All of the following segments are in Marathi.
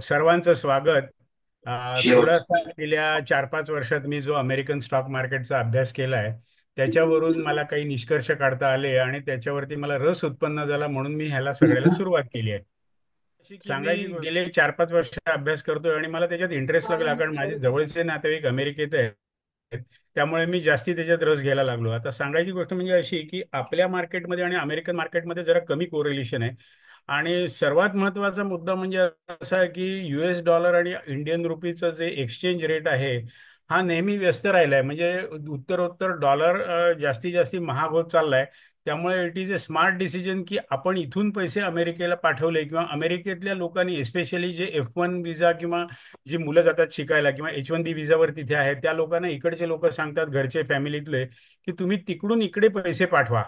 सर्वांचं स्वागत. शेवट. थोडासा गेल्या 4-5 वर्षात मी जो अमेरिकन स्टॉक मार्केटचा अभ्यास केला आहे त्याच्यावरून मला काही निष्कर्ष काढता आले आणि त्याच्यावरती मला रस उत्पन्न झाला, म्हणून मी ह्याला सगळ्याला सुरुवात केली आहे. अशी की मी गेले 4-5 वर्ष अभ्यास करतोय आणि मला त्याच्यात इंटरेस्ट लागला, कारण माझे जवळचे नातेवाईक अमेरिकेत आहेत. त्यामुळे मी जास्ती त्याच्यात रस घ्यायला लागलो. आता सांगायची गोष्ट म्हणजे अशी की आपल्या मार्केटमध्ये आणि अमेरिकन मार्केटमध्ये जरा कमी कोरिलेशन आहे. आणि सर्वात महत्त्वाचा मुद्दा म्हणजे असा आहे की US डॉलर आणि इंडियन रुपीचं जे एक्सचेंज रेट आहे हा नेहमी व्यस्त राहिला आहे. म्हणजे उत्तरोत्तर डॉलर जास्तीत जास्त महाग होत चाललाय. त्यामुळे it is a smart decision की आपण इथून पैसे अमेरिकेला पाठवले, किंवा अमेरिकेतल्या लोकांनी एस्पेशली जे F1 विजा किंवा जी मुलं जातात शिकायला किंवा H1B विजावर तिथे आहेत, त्या लोकांना इकडचे लोक सांगतात, घरचे फॅमिलीतले, की तुम्ही तिकडून इकडे पैसे पाठवा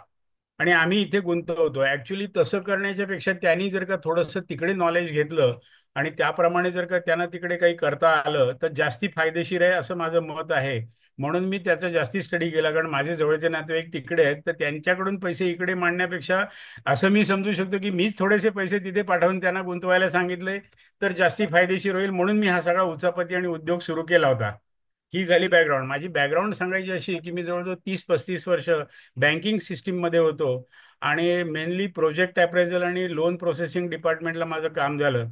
आणि आम्ही इथे गुंतवतो. ऍक्च्युली तसं करण्याच्या पेक्षा त्यांनी जर का थोडंसं तिकडे नॉलेज घेतलं आणि त्याप्रमाणे जर का त्यांना तिकडे काही करता आलं तर जास्ती फायदेशीर आहे, असं माझं मत आहे. म्हणून मी त्याचा जास्ती स्टडी केला, कारण माझे जवळचे नातेवाईक तिकडे आहेत, तर त्यांच्याकडून पैसे इकडे मांडण्यापेक्षा असं मी समजू शकतो की मीच थोडेसे पैसे तिथे पाठवून त्यांना गुंतवायला सांगितले तर जास्ती फायदेशीर होईल. म्हणून मी हा सगळा उचापती आणि उद्योग सुरू केला होता. ही झाली बॅकग्राऊंड. माझी बॅकग्राऊंड सांगायची अशी की मी जवळजवळ 30-35 वर्ष बँकिंग सिस्टीममध्ये होतो आणि मेनली प्रोजेक्ट अप्रेझल आणि लोन प्रोसेसिंग डिपार्टमेंटला माझं काम झालं.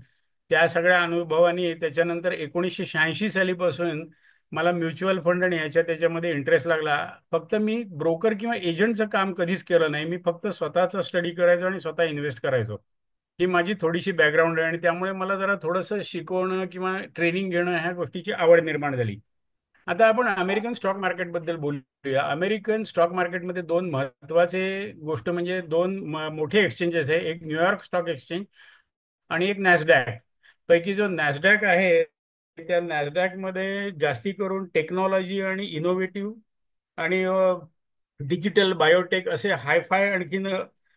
त्या सगळ्या अनुभवानी त्याच्यानंतर 1986 सालीपासून मला म्युच्युअल फंड आणि त्याच्यामध्ये इंटरेस्ट लागला. फक्त मी ब्रोकर किंवा एजंटचं काम कधीच केलं नाही. मी फक्त स्वतःचा स्टडी करायचो आणि स्वतः इन्व्हेस्ट करायचो. ही माझी थोडीशी बॅकग्राऊंड आहे आणि त्यामुळे मला जरा थोडंसं शिकवणं किंवा ट्रेनिंग घेणं ह्या गोष्टीची आवड निर्माण झाली. आता आपण अमेरिकन स्टॉक मार्केटबद्दल बोलूया. अमेरिकन स्टॉक मार्केटमध्ये दोन महत्वाचे गोष्ट म्हणजे दोन मोठे एक्सचेंजेस आहे. एक न्यूयॉर्क स्टॉक एक्सचेंज आणि एक नॅसडॅक. पैकी जो नॅसडॅक आहे त्या नॅसडॅक मध्ये जास्ती करून टेक्नॉलॉजी आणि इनोव्हेटिव्ह आणि डिजिटल बायोटेक असे हायफाय आणखीन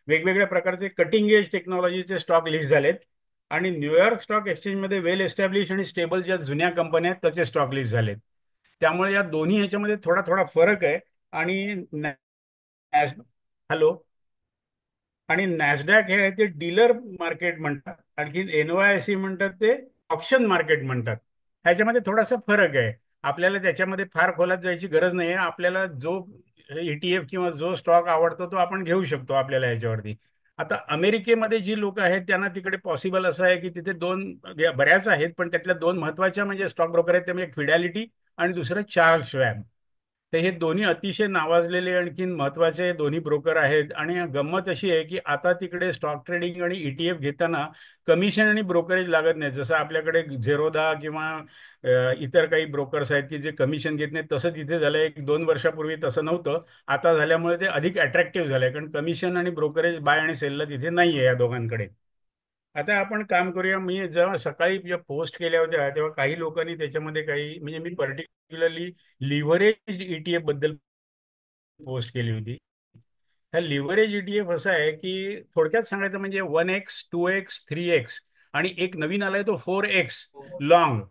वेगवेगळ्या प्रकारचे कटिंग एज टेक्नॉलॉजीचे स्टॉक लिस्ट झालेत. आणि न्यूयॉर्क स्टॉक एक्सचेंजमध्ये वेल एस्टॅब्लिश आणि स्टेबल ज्या जुन्या कंपन्या आहेत त्याचे स्टॉक लिस्ट झालेत. त्यामुळे या दोन्ही ह्याच्यामध्ये थोडा थोडा फरक आहे. आणि हॅलो. आणि नॅसडॅक हे आहे ते डीलर मार्केट म्हणतात, आणखी NYSE म्हणतात ते ऑप्शन मार्केट म्हणतात. ह्याच्यामध्ये थोडासा फरक आहे. आपल्याला त्याच्यामध्ये फार खोलात जायची गरज नाही आहे. आपल्याला जो ETF किंवा जो स्टॉक आवडतो तो आपण घेऊ शकतो आपल्याला ह्याच्यावरती. आता अमेरिकेमध्ये जी लोक आहेत त्यांना तिकडे पॉसिबल असं आहे की तिथे दोन बऱ्याच आहेत, पण त्यातल्या दोन महत्वाच्या म्हणजे स्टॉक ब्रोकर आहेत, ते म्हणजे फिडॅलिटी आणि दुसरं चार्ल्स श्वॅब. तर हे दोन्ही अतिशय नावाजलेले आणखीन महत्वाचे दोन्ही ब्रोकर आहेत. आणि गंमत अशी आहे की आता तिकडे स्टॉक ट्रेडिंग आणि ETF घेताना कमिशन आणि ब्रोकरेज लागत नाही. जसं आपल्याकडे झेरोदा किंवा इतर काही ब्रोकर्स आहेत की जे कमिशन घेत नाहीत, तसं तिथे झालं. 1-2 वर्षापूर्वी तसं नव्हतं. आता झाल्यामुळे ते अधिक अट्रॅक्टिव्ह झालंय, कारण कमिशन आणि ब्रोकरेज बाय आणि सेलला तिथे नाही आहे या दोघांकडे. आता आपण काम करूया. मी जेव्हा सकाळी ज्या पोस्ट केल्या होत्या तेव्हा काही लोकांनी त्याच्यामध्ये काही, म्हणजे मी पर्टिक्युलरली लिव्हरेज ETF बद्दल पोस्ट केली होती. ह्या लिव्हरेज ETF असं आहे की थोडक्यात सांगायचं म्हणजे 1x 2x 3x आणि एक नवीन आलाय तो 4x लॉंग.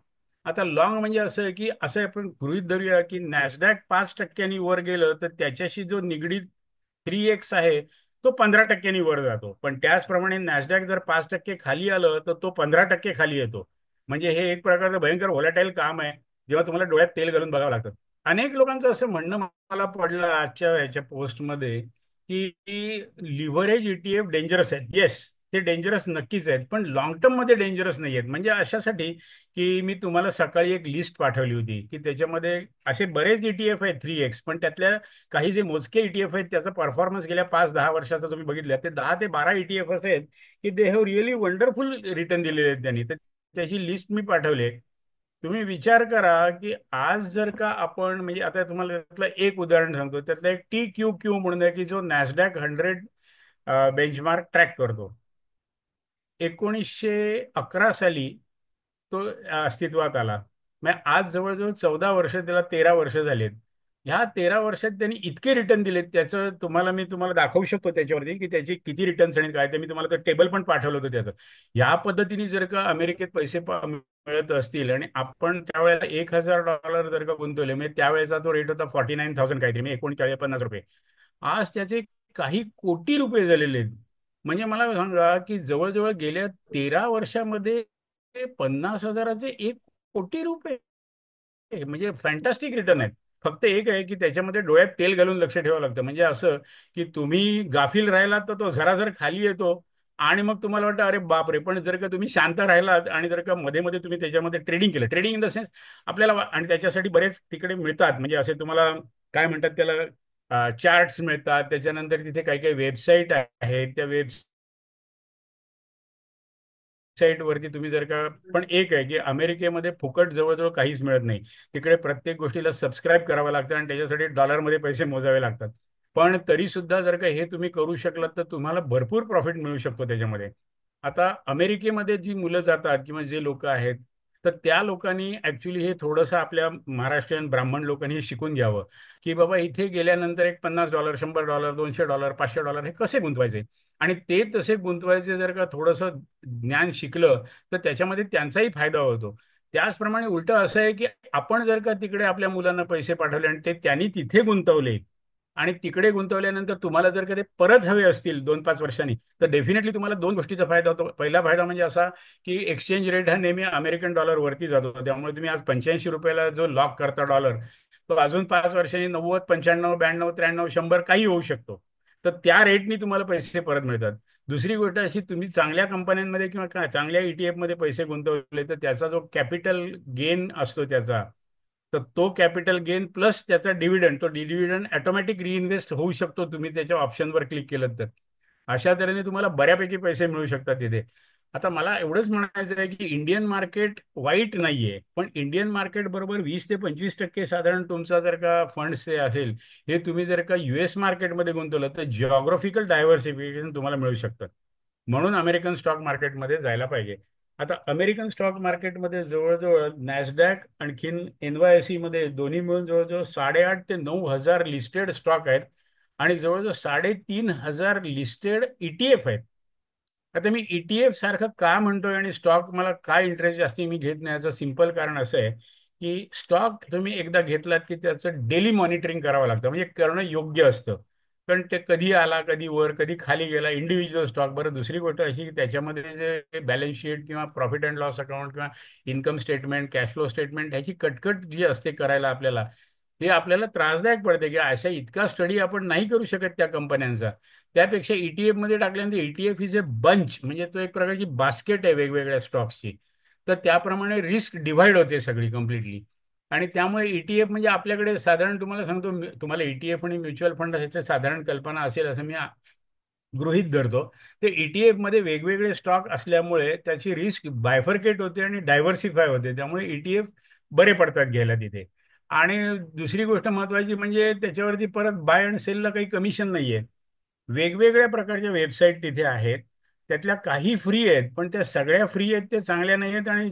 आता लॉंग म्हणजे असं आहे की असं आपण गृहीत धरूया की नॅसडॅक 5% वर गेलं तर त्याच्याशी जो निगडीत 3x आहे तो 15% वर जातो. पण त्याचप्रमाणे नॅसडॅक जर 5% खाली आलं तर तो 15% खाली येतो. म्हणजे हे एक प्रकारचं भयंकर व्होलॅटाईल काम आहे, जेव्हा तुम्हाला डोळ्यात तेल घालून बघावं लागतं. अनेक लोकांचं असं म्हणणं मला पडलं आजच्या याच्या पोस्टमध्ये की लिव्हरेज ETF डेंजरस आहेत. येस, ते डेंजरस नक्कीच आहेत, पण लॉंग टर्म मध्ये डेंजरस नाही आहेत. म्हणजे अशासाठी की मी तुम्हाला सकाळी एक लिस्ट पाठवली होती की त्याच्यामध्ये असे बरेच ETF आहेत 3x, पण त्यातल्या काही जे मोजके ETF आहेत त्याचा परफॉर्मन्स गेल्या 5-10 वर्षाचा तुम्ही बघितलं ते 10 ते 12 ETF असे आहेत की they have really wonderful return दिलेले आहेत त्यांनी. तर त्याची लिस्ट मी पाठवली. तुम्ही विचार करा की आज जर का आपण, म्हणजे आता तुम्हाला त्यातलं एक उदाहरण सांगतो, त्यातलं एक TQQ म्हणून आहे की जो नॅसडॅक 100 बेंचमार्क ट्रॅक करतो. 1911 साली तो अस्तित्वात आला. मग आज जवळजवळ 14 वर्ष, त्याला 13 वर्ष झालेत. ह्या 13 वर्षात त्यांनी इतके रिटर्न दिलेत, त्याचं मी तुम्हाला दाखवू शकतो त्याच्यावरती की त्याचे किती रिटर्न्स आणि काय ते. मी तुम्हाला टेबल पण पाठवलं होतं त्याचं. या पद्धतीने जर का अमेरिकेत पैसे मिळत असतील आणि आपण त्यावेळेला $1,000 जर का गुंतवले, म्हणजे त्यावेळेचा तो रेट होता 49,000 काहीतरी, म्हणजे 39-50 रुपये. आज त्याचे काही कोटी रुपये झालेले आहेत. म्हणजे मला सांगा की जवळजवळ गेल्या 13 वर्षामध्ये 50,000चे 1 कोटी रुपये, म्हणजे फॅन्टॅस्टिक रिटर्न आहेत. फक्त एक आहे की त्याच्यामध्ये डोळ्यात तेल घालून लक्ष ठेवावं लागतं. म्हणजे असं की तुम्ही गाफील राहिलात तर तो झराझर खाली येतो आणि मग तुम्हाला वाटतं अरे बाप रे. पण जर का तुम्ही शांत राहिलात आणि जर का मध्ये मध्ये तुम्ही त्याच्यामध्ये ट्रेडिंग केलं, ट्रेडिंग इन द सेन्स आपल्याला आणि त्याच्यासाठी बरेच तिकडे मिळतात, म्हणजे असे तुम्हाला काय म्हणतात त्याला, चार्ट्स मिळतात. त्याच्यानंतर तिथे काही काही वेबसाईट आहेत, त्या वेबसाईट वरती तुम्ही जर का, पण एक आहे की अमेरिकेमध्ये फुकट जवळजवळ काहीच मिळत नाही. तिकडे प्रत्येक गोष्टीला सबस्क्राईब करावं लागतं आणि त्याच्यासाठी डॉलरमध्ये पैसे मोजावे लागतात. पण तरी सुद्धा जर का हे तुम्ही करू शकलात तर तुम्हाला भरपूर प्रॉफिट मिळू शकतो त्याच्यामध्ये. आता अमेरिकेमध्ये जी मुलं जातात किंवा जे लोक आहेत, तर त्या लोकांनी ऍक्च्युली हे थोडंसं आपल्या महाराष्ट्रीयन ब्राह्मण लोकांनी हे शिकून घ्यावं की बाबा इथे गेल्यानंतर एक $50, $100, $200, $500 हे कसे गुंतवायचे. आणि ते तसे गुंतवायचे जर का थोडंसं ज्ञान शिकलं तर त्याच्यामध्ये त्यांचाही फायदा होतो. त्याचप्रमाणे उलट असं आहे की आपण जर का तिकडे आपल्या मुलांना पैसे पाठवले आणि ते त्यांनी तिथे गुंतवले आणि तिकडे गुंतवल्यानंतर तुम्हाला जर का ते परत हवे असतील 2-5 वर्षांनी, तर डेफिनेटली तुम्हाला दोन गोष्टीचा फायदा होतो. पहिला फायदा म्हणजे असा की एक्सचेंज रेट हा नेहमी अमेरिकन डॉलर वरती जातो. त्यामुळे तुम्ही आज ₹85 जो लॉक करता डॉलर, तो अजून 5 वर्षांनी 90, 95, 92, 93, 100 काही होऊ शकतो. तर त्या रेटनी तुम्हाला पैसे परत मिळतात. दुसरी गोष्ट अशी, तुम्ही चांगल्या कंपन्यांमध्ये किंवा चांगल्या ETF मध्ये पैसे गुंतवले तर त्याचा जो कॅपिटल गेन असतो त्याचा, तर तो कॅपिटल गेन प्लस त्याचा डिव्हिडंड, तो डिव्हिडंड ऑटोमॅटिक रिइन्व्हेस्ट होऊ शकतो तुम्ही त्याच्या ऑप्शनवर क्लिक केलं तर. अशा तऱ्हेने तुम्हाला बऱ्यापैकी पैसे मिळू शकतात तिथे. आता मला एवढंच म्हणायचं आहे की इंडियन मार्केट वाईट नाहीये, पण इंडियन मार्केट बरोबर 20 ते 25% साधारण तुमचा जर का फंड्स असेल, हे तुम्ही जर का US मार्केटमध्ये गुंतवलं तर जिओग्राफिकल डायव्हर्सिफिकेशन तुम्हाला मिळू शकतं. म्हणून अमेरिकन स्टॉक मार्केटमध्ये जायला पाहिजे. आता अमेरिकन स्टॉक मार्केटमध्ये जवळजवळ नॅसडॅक आणखीन NYSE मध्ये दोन्ही मिळून जवळजवळ 8,500 ते 9,000 लिस्टेड स्टॉक आहेत आणि जवळजवळ 3,500 लिस्टेड ETF आहेत. आता मी ETF सारखं का म्हणतोय आणि स्टॉक मला काय इंटरेस्ट जास्ती मी घेत नाही, याचं सिंपल कारण असं आहे की स्टॉक तुम्ही एकदा घेतलात की त्याचं डेली मॉनिटरिंग करावं लागतं, म्हणजे करणं योग्य असतं. पण ते कधी आला, कधी वर, कधी खाली गेला, इंडिव्हिज्युअल स्टॉक. बरं, दुसरी गोष्ट अशी की त्याच्यामध्ये जे बॅलन्स शीट किंवा प्रॉफिट अँड लॉस अकाउंट किंवा income statement, cash flow statement ह्याची कटकट जी असते करायला आपल्याला, ते आपल्याला त्रासदायक पडते की अशा इतका स्टडी आपण नाही करू शकत त्या कंपन्यांचा. त्यापेक्षा ETF मध्ये टाकल्यानंतर ETF इज ए बंच, म्हणजे तो एक प्रकारची बास्केट आहे वेगवेगळ्या स्टॉक्सची. तर त्याप्रमाणे रिस्क डिव्हाइड होते सगळी कम्प्लिटली. आणि त्यामुळे ETF म्हणजे आपल्याकडे साधारण तुम्हाला सांगतो, तुम्हाला ETF आणि म्युच्युअल फंड ह्याचे साधारण कल्पना असेल असं मी गृहीत धरतो. ते ETF मध्ये वेगवेगळे स्टॉक असल्यामुळे त्याची रिस्क बायफर्केट होते आणि डायव्हर्सिफाय होते. त्यामुळे ETF बरे पडतात घ्यायला तिथे. आणि दुसरी गोष्ट महत्वाची म्हणजे त्याच्यावरती परत बाय अँड सेलला काही कमिशन नाहीये. वेगवेगळ्या प्रकारच्या वेबसाईट तिथे आहेत. त्यातल्या काही फ्री आहेत, पण त्या सगळ्या फ्री आहेत ते चांगल्या नाही आहेत. आणि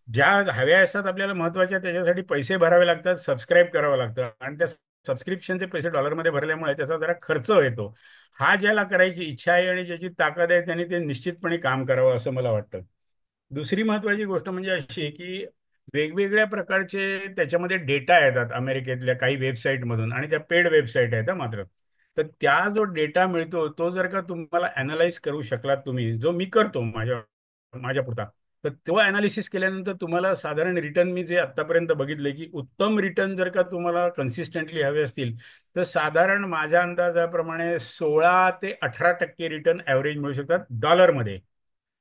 ज्या हव्या असतात आपल्याला महत्वाच्या, त्याच्यासाठी पैसे भरावे लागतात, सबस्क्राईब करावं लागतं आणि त्या सबस्क्रिप्शनचे पैसे डॉलरमध्ये भरल्यामुळे त्याचा जरा खर्च येतो. हा ज्याला करायची इच्छा आहे आणि ज्याची ताकद आहे त्याने ते निश्चितपणे काम करावं असं मला वाटतं. दुसरी महत्वाची गोष्ट म्हणजे अशी की वेगवेगळ्या प्रकारचे त्याच्यामध्ये डेटा येतात अमेरिकेतल्या काही वेबसाईटमधून, आणि त्या पेड वेबसाईट आहेत मात्र. तर त्या जो डेटा मिळतो तो जर का तुम्हाला अनालाइज करू शकलात तुम्ही, जो मी करतो माझ्या पुरता, तर तो अनालिसिस केल्यानंतर तुम्हाला साधारण रिटर्न, मी जे आतापर्यंत बघितले की उत्तम रिटर्न जर का तुम्हाला कन्सिस्टंटली हवे असतील तर साधारण माझ्या अंदाजाप्रमाणे 16 ते 18% रिटर्न ॲव्हरेज मिळू शकतात डॉलरमध्ये.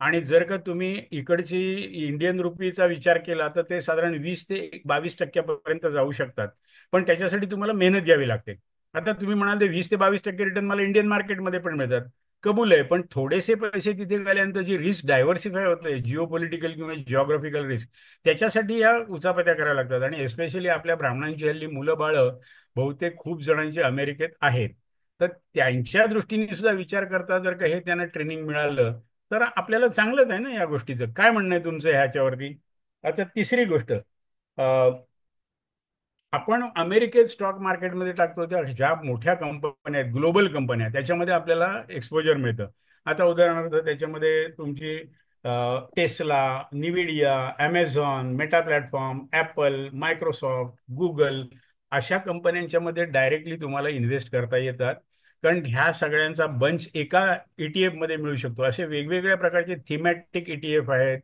आणि जर का तुम्ही इकडची इंडियन रुपीचा विचार केला तर ते साधारण 20 ते 22% जाऊ शकतात. पण त्याच्यासाठी तुम्हाला मेहनत घ्यावी लागते. आता तुम्ही म्हणाल ते 20 ते 22% रिटर्न मला इंडियन मार्केटमध्ये पण मिळतात. कबूल आहे, पण थोडेसे पैसे तिथे गेल्यानंतर जी रिस्क डायव्हर्सिफाय होते, जिओ पॉलिटिकल किंवा जिओग्राफिकल रिस्क, त्याच्यासाठी या उचापत्या कराव्या लागतात. आणि एस्पेशली आपल्या ब्राह्मणांची हल्ली मुलं बाळं बहुतेक खूप जणांची अमेरिकेत आहेत. तर त्यांच्या दृष्टीने सुद्धा विचार करता जर का हे त्यांना ट्रेनिंग मिळालं तर आपल्याला चांगलंच आहे ना या गोष्टीचं. काय म्हणणं आहे तुमचं ह्याच्यावरती? आता तिसरी गोष्ट, आपण अमेरिकेत स्टॉक मार्केटमध्ये टाकतो त्या ज्या मोठ्या कंपन्या आहेत, ग्लोबल कंपन्या, त्याच्यामध्ये आपल्याला एक्सपोजर मिळतं. आता उदाहरणार्थ त्याच्यामध्ये तुमची Tesla, Nvidia, Amazon, Meta platform, Apple, Microsoft, Google, अशा कंपन्यांच्या मध्ये डायरेक्टली तुम्हाला इन्व्हेस्ट करता येतात. कारण ह्या सगळ्यांचा बंच एका ETF मध्ये मिळू शकतो. असे वेगवेगळ्या प्रकारचे थीमॅटिक ETF आहेत,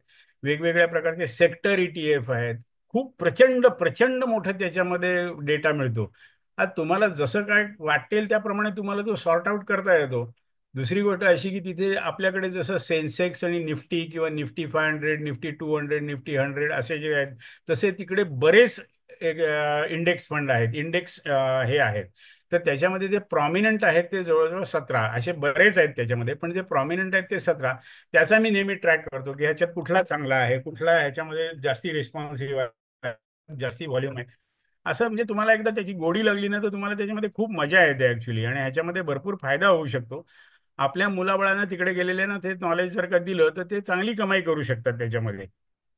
वेगवेगळ्या प्रकारचे सेक्टर ETF आहेत. खूप प्रचंड प्रचंड मोठं त्याच्यामध्ये डेटा मिळतो. आता तुम्हाला जसं काय वाटेल त्याप्रमाणे तुम्हाला तो सॉर्ट आउट करता येतो. दुसरी गोष्ट अशी की तिथे आपल्याकडे जसं सेन्सेक्स आणि निफ्टी किंवा निफ्टी 500, निफ्टी 200, निफ्टी 100 असे जे आहेत, तसे तिकडे बरेच एक इंडेक्स फंड आहेत, इंडेक्स हे आहेत. तर त्याच्यामध्ये जे प्रॉमिनंट आहेत ते जवळजवळ 17 असे बरेच आहेत त्याच्यामध्ये, पण जे प्रॉमिनंट आहेत ते 17. त्याचा मी नेहमी ट्रॅक करतो की ह्याच्यात कुठला चांगला आहे, कुठला ह्याच्यामध्ये जास्ती रिस्पॉन्सिव्ह आहे, जास्ती व्हॉल्यूम आहे. असं म्हणजे तुम्हाला एकदा त्याची गोडी लागली ना, तर तुम्हाला त्याच्यामध्ये खूप मजा येते ऍक्च्युली, आणि ह्याच्यामध्ये भरपूर फायदा होऊ शकतो. आपल्या मुलाबाळांना तिकडे गेलेले ना, ते नॉलेज जर का दिलं तर ते चांगली कमाई करू शकतात त्याच्यामध्ये.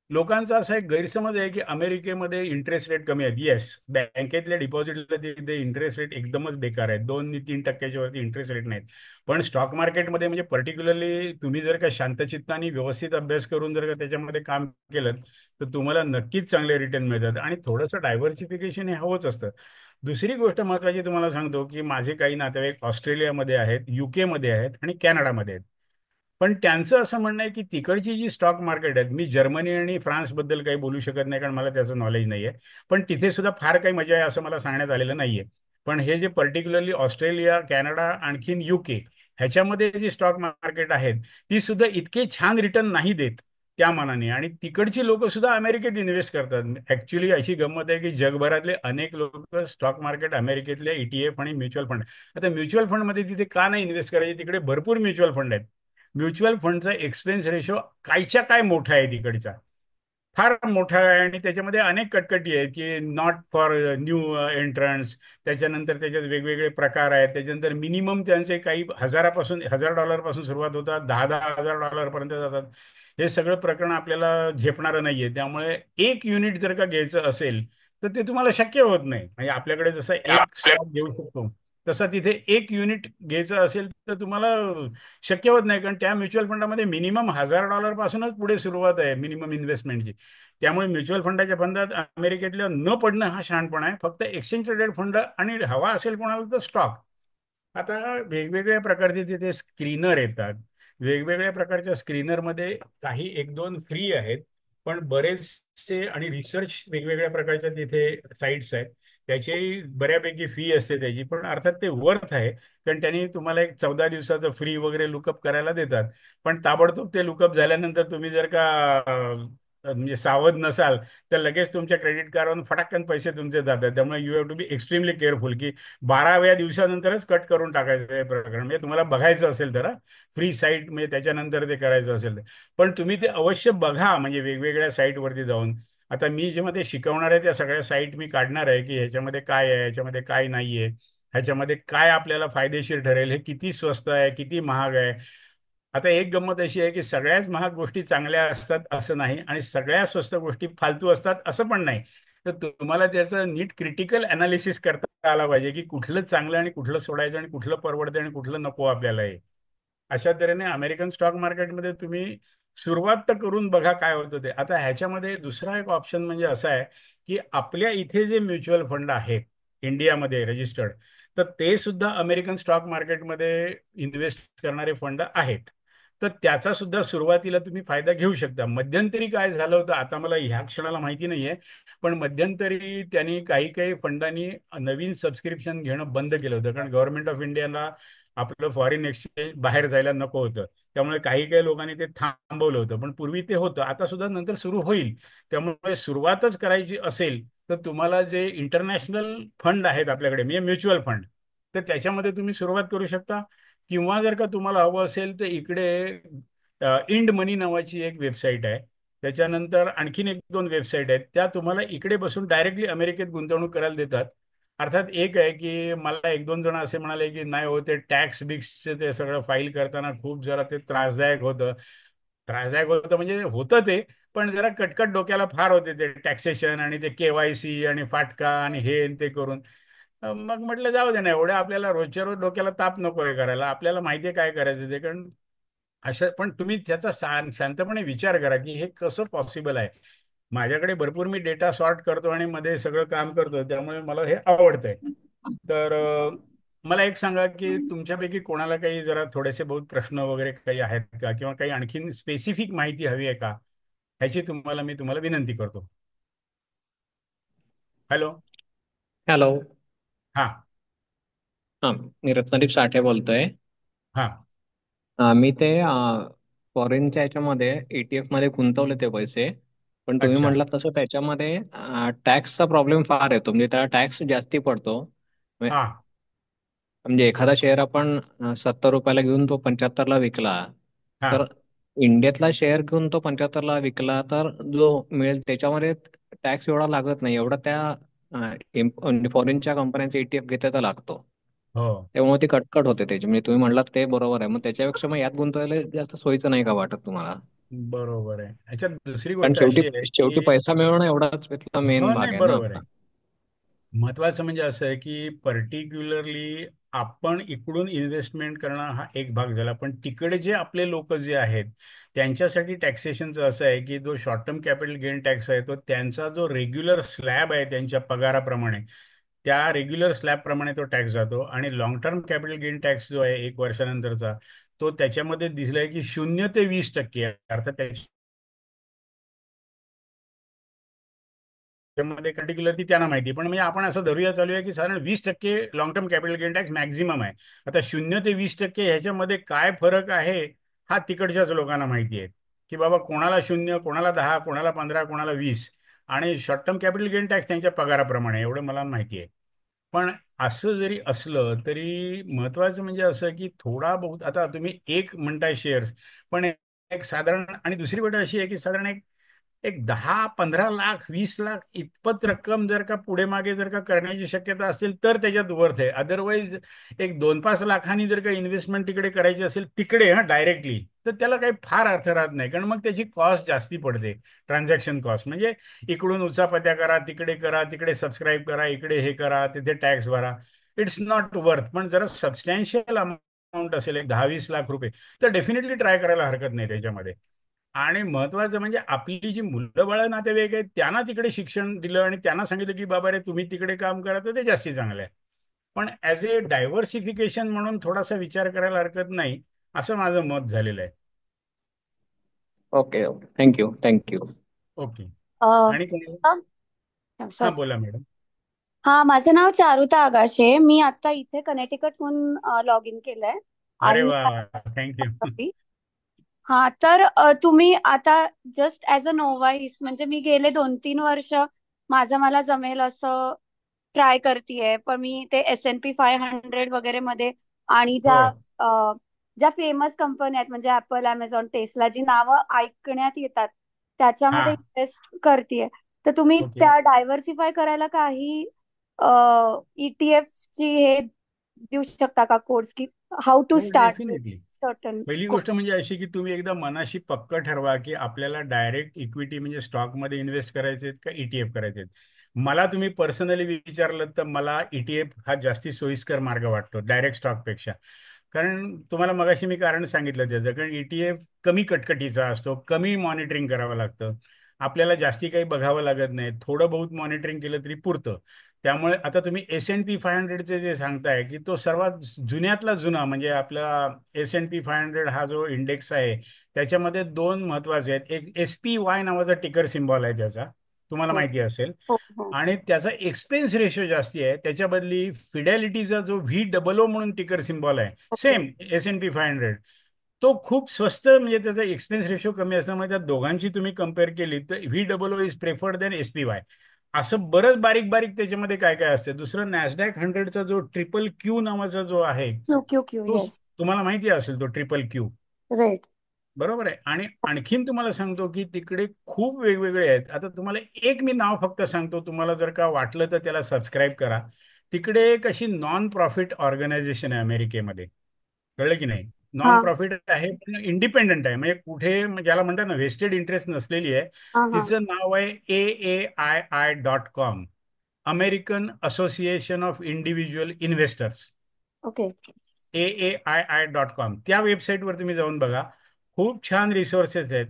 लोकांचा असा एक गैरसमज आहे की अमेरिकेमध्ये इंटरेस्ट रेट कमी आहेत. येस, बँकेतल्या डिपॉझिटला ते इंटरेस्ट रेट एकदमच बेकार आहेत, 2 ते 3% वरती इंटरेस्ट रेट नाहीत. पण स्टॉक मार्केटमध्ये म्हणजे पर्टिक्युलरली तुम्ही जर का शांतचित्ताने व्यवस्थित अभ्यास करून जर का त्याच्यामध्ये काम केलं, तर तुम्हाला नक्कीच चांगले रिटर्न मिळतात. आणि थोडंसं डायव्हर्सिफिकेशन हे हवंच असतं. दुसरी गोष्ट महत्त्वाची तुम्हाला सांगतो की माझे काही नातेवाईक ऑस्ट्रेलियामध्ये आहेत, UK मध्ये आहेत आणि कॅनडामध्ये आहेत. पण त्यांचं असं म्हणणं आहे की तिकडची जी स्टॉक मार्केट आहेत, मी जर्मनी आणि फ्रान्सबद्दल काही बोलू शकत नाही कारण मला त्याचं नॉलेज नाही आहे. पण तिथे सुद्धा फार काही मजा आहे असं मला सांगण्यात आलेलं नाहीये. पण हे जे पर्टिक्युलरली ऑस्ट्रेलिया, कॅनडा, आणखीन UK, ह्याच्यामध्ये जी स्टॉक मार्केट आहेत, ती सुद्धा इतके छान रिटर्न नाही देत त्या मानाने. आणि तिकडची लोक सुद्धा अमेरिकेत इन्व्हेस्ट करतात. ऍक्च्युली अशी गंमत आहे की जगभरातले अनेक लोक स्टॉक मार्केट अमेरिकेतले ETF आणि म्युच्युअल फंड. आता म्युच्युअल फंडमध्ये तिथे का नाही इन्व्हेस्ट करायचे, तिकडे भरपूर म्युच्युअल फंड आहेत. म्युच्युअल फंडचा एक्सपेन्स रेशो कायच्या काय मोठा आहे तिकडचा, फार मोठा आहे. आणि त्याच्यामध्ये अनेक कटकटी आहेत की नॉट फॉर न्यू एंट्रन्स. त्याच्यानंतर त्याच्यात वेगवेगळे प्रकार आहेत. त्याच्यानंतर मिनिमम त्यांचे काही हजारापासून, $1000 सुरुवात होतात, 10,000 जातात. हे सगळं प्रकरण आपल्याला झेपणारं नाहीये. त्यामुळे एक युनिट जर का घ्यायचं असेल तर ते तुम्हाला शक्य होत नाही. म्हणजे आपल्याकडे जसं एक स्टॉक घेऊ शकतो, तसं तिथे एक युनिट घ्यायचं असेल तर तुम्हाला शक्य होत नाही. कारण त्या म्युच्युअल फंडामध्ये मिनिमम $1000 पासूनच पुढे सुरुवात आहे मिनिमम इन्व्हेस्टमेंटची. त्यामुळे म्युच्युअल फंडाच्या फंडात अमेरिकेतल्या न पडणं हा शहाणपणा आहे. फक्त एक्सचेंज ट्रेडेड फंड आणि हवा असेल कोणाला तर स्टॉक. आता वेगवेगळ्या प्रकारचे तिथे स्क्रीनर येतात. वेगवेगळ्या प्रकारच्या स्क्रीनरमध्ये काही एक दोन फ्री आहेत, पण बरेचसे आणि रिसर्च वेगवेगळ्या प्रकारच्या तिथे साईट्स आहेत. त्याची बऱ्यापैकी फी असते त्याची, पण अर्थात ते वर्थ आहे. कारण त्यांनी तुम्हाला एक 14 दिवसाचं फ्री वगैरे लुकअप करायला देतात. पण ताबडतोब ते लुकअप झाल्यानंतर तुम्ही जर का म्हणजे सावध नसाल, तर लगेच तुमच्या क्रेडिट कार्डवरून फटाकन पैसे तुमचे जातात. त्यामुळे you have to be extremely careful की 12व्या दिवसानंतरच कट करून टाकायचं हे प्रकरण. म्हणजे तुम्हाला बघायचं असेल तर फ्री साईट, म्हणजे त्याच्यानंतर ते करायचं असेल तर. पण तुम्ही ते अवश्य बघा, म्हणजे वेगवेगळ्या साईटवरती जाऊन. आता मी जेव्हा ते शिकवणार आहे त्या सगळ्या साईट मी काढणार आहे की ह्याच्यामध्ये काय आहे, ह्याच्यामध्ये काय नाही आहे, ह्याच्यामध्ये काय आपल्याला फायदेशीर ठरेल, हे किती स्वस्त आहे, किती महाग आहे. आता एक गंमत अशी आहे की सगळ्याच महाग गोष्टी चांगल्या असतात असं नाही, आणि सगळ्या स्वस्त गोष्टी फालतू असतात असं पण नाही. तर तुम्हाला त्याचं नीट क्रिटिकल अनालिसिस करता आला पाहिजे की कुठलं चांगलं आणि कुठलं सोडायचं आणि कुठलं परवडतं आणि कुठलं नको आपल्याला हे. अशा तऱ्हेने अमेरिकन स्टॉक मार्केटमध्ये तुम्ही सुरुवात तर करून बघा काय होतं ते. आता ह्याच्यामध्ये दुसरा एक ऑप्शन म्हणजे असा आहे की आपल्या इथे जे म्युच्युअल फंड आहेत इंडियामध्ये रजिस्टर्ड, तर ते सुद्धा अमेरिकन स्टॉक मार्केटमध्ये इन्व्हेस्ट करणारे फंड आहेत. तर त्याचा सुद्धा सुरुवातीला तुम्ही फायदा घेऊ शकता. मध्यंतरी काय झालं होतं आता मला ह्या क्षणाला माहिती नाहीये, पण मध्यंतरी त्यांनी काही काही फंडांनी नवीन सबस्क्रिप्शन घेणं बंद केलं होतं. कारण गव्हर्नमेंट ऑफ इंडियाला आपलं फॉरेन एक्सचेंज बाहेर जायला नको होतं. त्यामुळे काही काही लोकांनी ते थांबवलं होतं. पण पूर्वी ते होतं, आता सुद्धा नंतर सुरू होईल. त्यामुळे सुरुवातच करायची असेल तर तुम्हाला जे इंटरनॅशनल फंड आहेत आपल्याकडे, म्हणजे म्युच्युअल फंड, तर त्याच्यामध्ये तुम्ही सुरुवात करू शकता. किंवा जर का तुम्हाला हवं असेल तर इकडे इंड मनी नावाची एक वेबसाईट आहे. त्याच्यानंतर आणखीन एक दोन वेबसाईट आहेत, त्या तुम्हाला इकडे बसून डायरेक्टली अमेरिकेत गुंतवणूक करायला देतात. अर्थात एक आहे की मला एक दोन जण असे म्हणाले की नाही हो, ते टॅक्स बिक्सचे ते सगळं फाईल करताना खूप जरा ते त्रासदायक होतं. त्रासदायक होतं म्हणजे होतं ते, पण जरा कटकट डोक्याला फार होते ते टॅक्सेशन आणि ते KYC आणि फाटका आणि हे आणि ते करून. मग म्हटलं जाऊ दे ना, एवढ्या आपल्याला रोजच्या रोज डोक्याला ताप नको आहे करायला. आपल्याला माहिती आहे काय करायचं ते. कारण अशा, पण तुम्ही त्याचा शांतपणे विचार करा की हे कसं पॉसिबल आहे. माझ्याकडे भरपूर मी डेटा सॉर्ट करतो आणि मध्ये सगळं काम करतो, त्यामुळे मला हे आवडतंय. तर मला एक सांगा की तुमच्यापैकी कोणाला काही जरा थोडेसे बहुत प्रश्न वगैरे काही आहेत का, किंवा काही आणखीन स्पेसिफिक माहिती हवी आहे का? ह्याची तुम्हाला विनंती करतो. हॅलो. हॅलो. हां. हां. मी रत्नदीप साठे बोलतोय. हां. मी ते फॉरेनच्या ह्याच्यामध्ये ETF मध्ये गुंतवले ते पैसे. पण तुम्ही अच्छा. म्हटलात तसं त्याच्यामध्ये टॅक्सचा प्रॉब्लेम फार येतो, म्हणजे त्याला टॅक्स जास्ती पडतो. म्हणजे हां. म्हणजे एखादा शेअर आपण 70 रुपयाला घेऊन तो 75ला विकला, तर हां. इंडियातला शेअर घेऊन तो 75ला विकला तर जो मिळेल त्याच्यामध्ये टॅक्स एवढा लागत नाही, एवढा त्या फॉरेनच्या कंपन्यांचा ETF घेतला तर लागतो. हो. त्यामुळे ती कटकट होते त्याची. म्हणजे तुम्ही म्हटलात ते बरोबर आहे. मग त्याच्यापेक्षा मग यात गुंतवायला जास्त सोयीचं नाही का वाटत तुम्हाला? बरोबर आहे. याच्यात दुसरी कारण गोष्ट शेवटी अशी आहे शेवटी की पैसा मिळवणं एवढाच त्यातला मेन हो, भाग नाही, आहे ना बरोबर आपला. आहे. महत्वाचं म्हणजे असं आहे की पर्टिक्युलरली आपण इकडून इन्व्हेस्टमेंट करणं हा एक भाग झाला, पण तिकडे जे आपले लोक जे आहेत त्यांच्यासाठी टॅक्सेशनचं असं आहे की जो short term capital gain tax आहे तो त्यांचा जो रेग्युलर स्लॅब आहे त्यांच्या पगाराप्रमाणे, त्या रेग्युलर स्लॅबप्रमाणे तो टॅक्स जातो. आणि long term capital gain tax जो आहे 1 वर्षानंतरचा, तो त्याच्यामध्ये दिसलाय की 0 ते 20% आहे. अर्थात त्यामध्ये पर्टिक्युलर ती त्यांना माहिती, पण म्हणजे आपण असं धरूया चालूया की साधारण 20% long term capital gain tax maximum आहे. आता 0 ते 20% ह्याच्यामध्ये काय फरक आहे हा तिकडच्याच लोकांना माहिती आहे, की बाबा कोणाला 0, कोणाला 10, कोणाला 15, कोणाला 20. आणि short term capital gain tax त्यांच्या पगाराप्रमाणे एवढं मला माहिती आहे. पण असं जरी असलं तरी महत्वाचं म्हणजे असं की थोडा बहुत आता तुम्ही एक म्हणताय शेअर्स, पण एक साधारण आणि दुसरी गोष्ट अशी आहे की साधारण एक एक 10-15 लाख 20 लाख इतपत रक्कम जर का पुढे मागे जर का करण्याची शक्यता असेल तर त्याच्यात वर्थ आहे. अदरवाईज एक 2-5 लाखांनी जर का इन्व्हेस्टमेंट तिकडे करायची असेल तिकडे डायरेक्टली, तर त्याला काही फार अर्थ राहत नाही, कारण मग त्याची कॉस्ट जास्ती पडते. ट्रान्झॅक्शन कॉस्ट म्हणजे इकडून उचापत्या करा, तिकडे सबस्क्राईब करा, इकडे हे करा, तिथे टॅक्स भरा. It's not worth. पण जरा सबस्टॅन्शियल अमाऊंट असेल एक 10-20 लाख रुपये, तर डेफिनेटली ट्राय करायला हरकत नाही त्याच्यामध्ये. आणि महत्वाचं म्हणजे आपली जी मुलं बाळ नातेवाईक आहेत त्यांना तिकडे शिक्षण दिलं आणि त्यांना सांगितलं की बाबा रे तुम्ही तिकडे काम करा, तर ते जास्ती चांगलं आहे. पण ॲज ए डायव्हर्सिफिकेशन म्हणून थोडासा विचार करायला हरकत नाही, असं माझं मत झालेलं आहे. Okay okay, thank you thank you. Okay. अ, आणि कोणी? हां, सॉरी. बोला मॅडम. हा, माझं नाव चारुता आगाशे. मी आता इथे कनेटिकटहून लॉग इन केलंय अरे आणि मी वा वा, थँक्यू. आली. हा, तर तुम्ही आता जस्ट ऍज अ नोवाईस, म्हणजे मी गेले 2-3 वर्ष माझं मला जमेल असं ट्राय करतेय. पण मी ते S&P 500 वगैरे मध्ये आणि हो. अ, ज्या फेमस कंपन्या आहेत म्हणजे ऍपल, अमेझॉन, टेस्ला, जी नावं ऐकण्यात येतात त्याच्यामध्ये हां. इन्व्हेस्ट करतेय. तर तुम्ही ओके. त्या डायव्हर्सिफाय करायला काही ETF ची हे देऊ शकता का कोर्स, की हाऊ टू हो, स्टार्ट विथ डेफिनेटली. सर्टन? पहिली गोष्ट म्हणजे अशी की तुम्ही एकदा मनाशी पक्क ठरवा की आपल्याला डायरेक्ट इक्विटी म्हणजे स्टॉकमध्ये इन्व्हेस्ट करायचे आहेत का ETF करायचे आहेत. मला तुम्ही पर्सनली विचारलं तर मला ETF हा जास्ती सोयीस्कर मार्ग वाटतो डायरेक्ट स्टॉकपेक्षा. कारण तुम्हाला मगाशी मी कारण सांगितलं त्याचं, कारण ETF कमी कटकटीचा असतो, कमी मॉनिटरिंग करावं लागतं, आपल्याला जास्ती काही बघावं लागत नाही, थोडं बहुत मॉनिटरिंग केलं तरी पुरतं. त्यामुळे आता तुम्ही S&P 500चे जे सांगताय की तो सर्वात जुन्यातला जुना म्हणजे आपला S&P 500 हा जो इंडेक्स आहे त्याच्यामध्ये दोन महत्वाचे आहेत. एक SPY नावाचा टिकर सिम्बॉल आहे त्याचा, तुम्हाला हो माहिती असेल. हो. आणि त्याचा एक्सपेन्स रेशो जास्ती आहे. त्याच्या बदली फिडॅलिटीचा जो VOO म्हणून टिकर सिम्बॉल आहे, ओके. सेम S&P 500, तो खूप स्वस्त, म्हणजे त्याचा एक्सपेन्स रेशो कमी असल्यामुळे त्या दोघांची तुम्ही कम्पेअर केली तर VOO is preferred than SPY. असं बरंच बारीक बारीक त्याच्यामध्ये काय काय असते. दुसरं NASDAQ 100चा जो ट्रिपल Q नावाचा जो आहे, क्यू तो येस. तुम्हाला माहिती असेल, तो ट्रिपल Q. राईट. बरोबर आहे. आणि आणखीन तुम्हाला सांगतो की तिकडे खूप वेगवेगळे आहेत. आता तुम्हाला एक मी नाव फक्त सांगतो, तुम्हाला जर का वाटलं तर त्याला सबस्क्राईब करा. तिकडे एक अशी नॉन प्रॉफिट ऑर्गनायझेशन आहे अमेरिकेमध्ये, कळलं की नाही. हा नॉन प्रॉफिट आहे पण इंडिपेंडंट आहे, म्हणजे कुठे ज्याला म्हणतात ना वेस्टेड इंटरेस्ट नसलेली आहे. हा हा. तिचं नाव आहे AAII.com, American association of individual investors. Okay. AAII.com, त्या वेबसाईटवर तुम्ही जाऊन बघा. खूप छान रिसोर्सेस आहेत.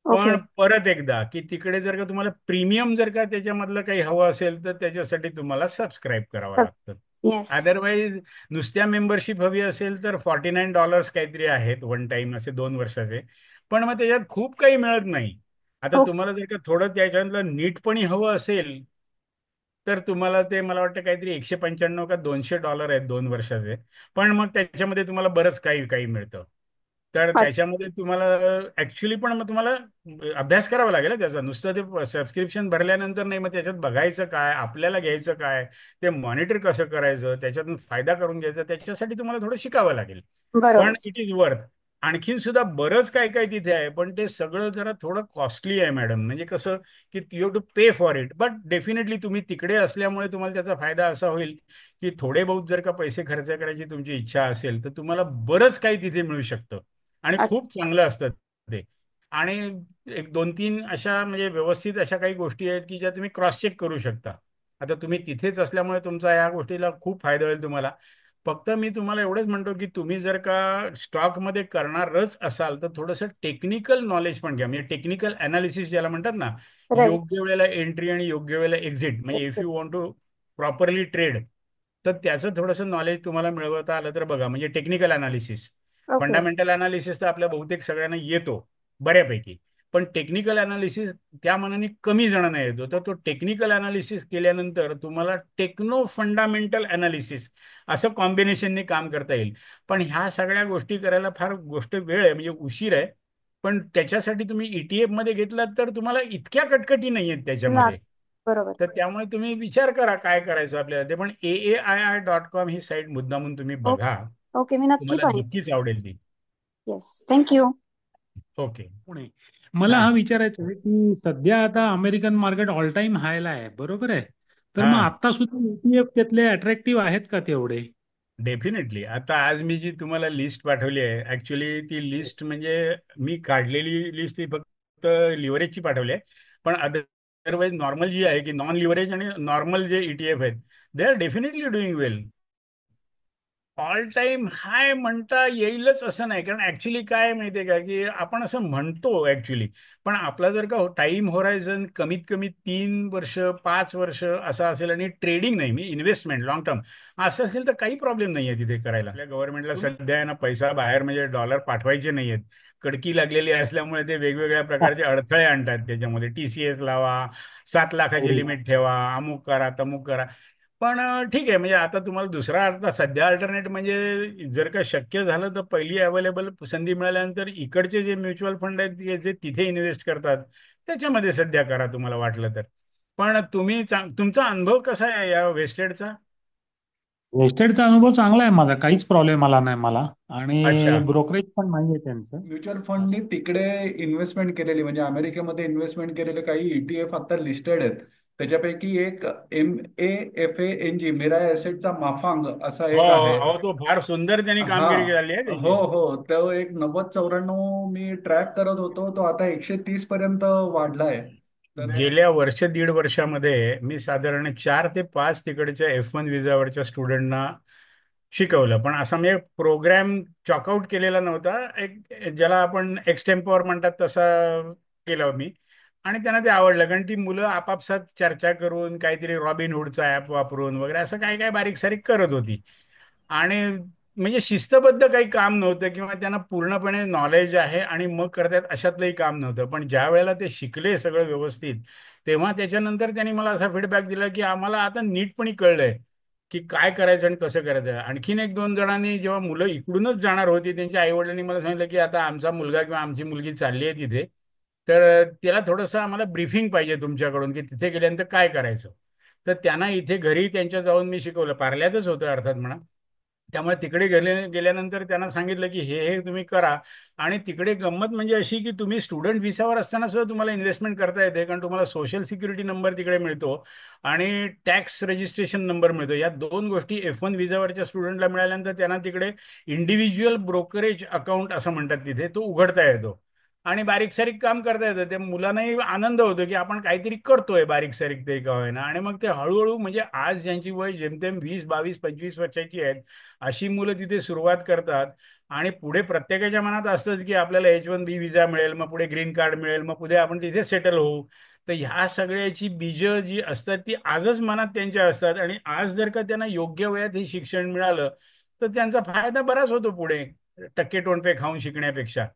ओके. पण परत एकदा की तिकडे जर का तुम्हाला प्रीमियम जर का त्याच्यामधलं काही हवं असेल तर त्याच्यासाठी तुम्हाला सबस्क्राईब करावं लागतं. येस. अदरवाईज नुसत्या मेंबरशिप हवी असेल तर $49 काहीतरी आहेत वन टाइम, असे 2 वर्षाचे. पण मग त्याच्यात खूप काही मिळत नाही. आता हो. तुम्हाला जर का थोडं त्याच्यातलं नीटपणी हवं असेल, तर तुम्हाला ते मला वाटतं काहीतरी 195 का $200 आहेत 2 वर्षाचे. पण मग त्याच्यामध्ये तुम्हाला बरंच काही काही मिळतं. तर त्याच्यामध्ये तुम्हाला ऍक्च्युली पण मग तुम्हाला अभ्यास करावा लागेल ना त्याचा. नुसतं ते सबस्क्रिप्शन भरल्यानंतर नाही, मग त्याच्यात बघायचं काय, आपल्याला घ्यायचं काय, ते मॉनिटर कसं करायचं, त्याच्यातून फायदा करून घ्यायचा, त्याच्यासाठी तुम्हाला थोडं शिकावं लागेल. पण बरोबर. It is worth. आणखीन सुद्धा बरंच काय काय तिथे आहे, पण ते सगळं जरा थोडं कॉस्टली आहे मॅडम. म्हणजे कसं की you have to pay for it. But definitely तुम्ही तिकडे असल्यामुळे तुम्हाला त्याचा फायदा असा होईल की थोडे बहुत जर का पैसे खर्च करायची तुमची इच्छा असेल, तर तुम्हाला बरंच काही तिथे मिळू शकतं आणि अच्छा. खूप चांगलं असतं ते. आणि एक दोन तीन अशा म्हणजे व्यवस्थित अशा काही गोष्टी आहेत की ज्या तुम्ही क्रॉस चेक करू शकता. आता तुम्ही तिथेच असल्यामुळे तुमचा या गोष्टीला खूप फायदा होईल तुम्हाला. फक्त मी तुम्हाला एवढंच म्हणतो की तुम्ही जर का स्टॉकमध्ये करणारच असाल, तर थोडंसं टेक्निकल नॉलेज पण घ्या. म्हणजे टेक्निकल अनालिसिस ज्याला म्हणतात ना, राईट. योग्य वेळेला एंट्री आणि योग्य वेळेला एक्झिट. म्हणजे if you want to properly trade, तर त्याचं थोडंसं नॉलेज तुम्हाला मिळवता आलं तर बघा. म्हणजे technical analysis. Okay. Fundamental analysis तर आपल्या बहुतेक सगळ्यांना येतो बऱ्यापैकी. पण टेक्निकल अनालिसिस त्या मानाने कमी जणांना येतो. तर तो टेक्निकल अनालिसिस केल्यानंतर तुम्हाला टेक्नो फंडामेंटल अनालिसिस असं कॉम्बिनेशनने काम करता येईल. पण ह्या सगळ्या गोष्टी करायला फार गोष्ट वेळ आहे, म्हणजे उशीर आहे. पण त्याच्यासाठी तुम्ही ETF मध्ये घेतलात तर तुम्हाला इतक्या कटकटी नाही आहेत ना. त्याच्यामध्ये. बरोबर. तर त्यामुळे तुम्ही विचार करा काय करायचं आपल्याला ते. पण AAII.com ही साईट मुद्दामून तुम्ही बघा. ओके. ओके, मी नक्की तुम्हाला पाहिजे. नक्कीच आवडेल ती. Yes, thank you. ओके. पुणे. मला हा हा विचारायचं आहे की सध्या आता अमेरिकन मार्केट ऑल टाइम हायला आहे, बरोबर आहे? तर मग हा आता सुद्धा ETF त्यातले अट्रॅक्टिव्ह आहेत का तेवढे? डेफिनेटली. आता आज मी जी तुम्हाला लिस्ट पाठवली आहे, ऍक्च्युली ती लिस्ट म्हणजे मी काढलेली लिस्ट ही फक्त लिव्हरेजची पाठवली आहे. पण अदरवाईज नॉर्मल जी आहे की नॉन लिव्हरेज आणि नॉर्मल जे ETF आहेत, they are definitely doing well. All time high म्हणता येईलच असं नाही, कारण ऍक्च्युली काय माहितीये का की आपण असं म्हणतो ऍक्च्युली. पण आपला जर का टाइम होरायझन कमीत कमी 3 वर्ष 5 वर्ष असा असेल आणि ट्रेडिंग नाही, मी इन्व्हेस्टमेंट लॉंग टर्म असं असेल, तर काही प्रॉब्लेम नाही आहे तिथे करायला. आपल्या गव्हर्नमेंटला तुम्ही सध्या आहे ना पैसा बाहेर म्हणजे डॉलर पाठवायचे नाही आहेत. कडकी लागलेली असल्यामुळे ते वेगवेगळ्या प्रकारचे अडथळे आणतात त्याच्यामध्ये. TCS लावा, 7 लाखाची लिमिट ठेवा, अमुक करा तमुक करा. पण ठीक आहे. म्हणजे आता तुम्हाला दुसरा अर्थ सध्या अल्टरनेट म्हणजे जर का शक्य झालं तर पहिली अवेलेबल संधी मिळाल्यानंतर इकडचे जे म्युच्युअल फंड आहेत जे तिथे इन्व्हेस्ट करतात त्याच्यामध्ये सध्या करा तुम्हाला वाटलं तर. पण तुम्ही तुमचा अनुभव कसा आहे या वेस्टेडचा? वेस्टेडचा अनुभव चांगला आहे माझा, काहीच प्रॉब्लेम आला नाही मला. आणि अच्छा. ब्रोकरेज पण नाहीये त्यांचं. म्युच्युअल असं. फंडनी तिकडे इन्व्हेस्टमेंट केलेली म्हणजे अमेरिकेमध्ये इन्व्हेस्टमेंट केलेले काही ETF आता लिस्टेड आहेत. त्याच्यापैकी एक MAFANG मिराय ॲसेटचा माफांग असा हो एक आहे. हो, तो फार सुंदर त्यांनी हा. कामगिरी केली आहे हो त्याची. हो, तो एक 90-94 मी ट्रॅक करत होतो, तो आता 130 पर्यंत वाढलाय. तर गेल्या वर्ष दीड वर्षामध्ये मी साधारण 4 ते 5 तिकडच्या F1 विजावरच्या स्टुडंटना शिकवलं. पण असा मी प्रोग्राम चॉकआउट केलेला नव्हता. एक ज्याला आपण एक्सटेम्पॉवर म्हणतात तसा केला मी. आणि त्यांना ते आवडलं, कारण ती मुलं आपापसात चर्चा करून काहीतरी रॉबिनहुडचा ॲप वापरून वगैरे असं काय काय बारीक सारीक करत होती. आणि म्हणजे शिस्तबद्ध काही काम नव्हतं किंवा त्यांना पूर्णपणे नॉलेज आहे आणि मग करतात अशातलंही काम नव्हतं. पण ज्या वेळेला ते शिकले सगळं व्यवस्थित, तेव्हा त्याच्यानंतर त्यांनी मला असा फीडबॅक दिला की आम्हाला आता नीटपणे कळलंय की काय करायचं आणि कसं करायचं. आणखीन एक दोन जणांनी जेव्हा मुलं इकडूनच जाणार होती, त्यांच्या आईवडिलांनी मला सांगितलं की आता आमचा मुलगा किंवा आमची मुलगी चालली आहे तिथे, तर त्याला थोडंसं आम्हाला ब्रीफिंग पाहिजे तुमच्याकडून की तिथे गेल्यानंतर काय करायचं. तर त्यांना इथे घरी त्यांच्या जाऊन मी शिकवलं. पार्ल्यातच होतं अर्थात म्हणा. त्यामुळे तिकडे गेल्यानंतर त्यांना सांगितलं की हे तुम्ही करा. आणि तिकडे गंमत म्हणजे अशी की तुम्ही स्टुडंट व्हिसावर असताना सुद्धा तुम्हाला इन्व्हेस्टमेंट करता येते, कारण तुम्हाला सोशल सिक्युरिटी नंबर तिकडे मिळतो आणि टॅक्स रजिस्ट्रेशन नंबर मिळतो. या दोन गोष्टी F1 विजावरच्या स्टुडंटला मिळाल्यानंतर त्यांना तिकडे इंडिव्हिज्युअल ब्रोकरेज अकाउंट असं म्हणतात तिथे, तो उघडता येतो. आणि बारीक सारीक काम करता येतं. त्या मुलांनाही आनंद होतो की आपण काहीतरी करतोय बारीक सारीक ते का होईना. आणि मग ते हळूहळू म्हणजे आज ज्यांची वय जेमतेम 20 22 25 वर्षाची आहेत, अशी मुलं तिथे सुरुवात करतात. आणि पुढे प्रत्येकाच्या मनात असतंच की आपल्याला H1B विजा मिळेल, मग पुढे ग्रीन कार्ड मिळेल, मग पुढे आपण तिथे सेटल होऊ. तर ह्या सगळ्याची बीजं जी असतात ती आजच मनात त्यांच्या असतात. आणि आज जर का त्यांना योग्य वयात हे शिक्षण मिळालं, तर त्यांचा फायदा बराच होतो पुढे, टक्के टोणपे खाऊन शिकण्यापेक्षा.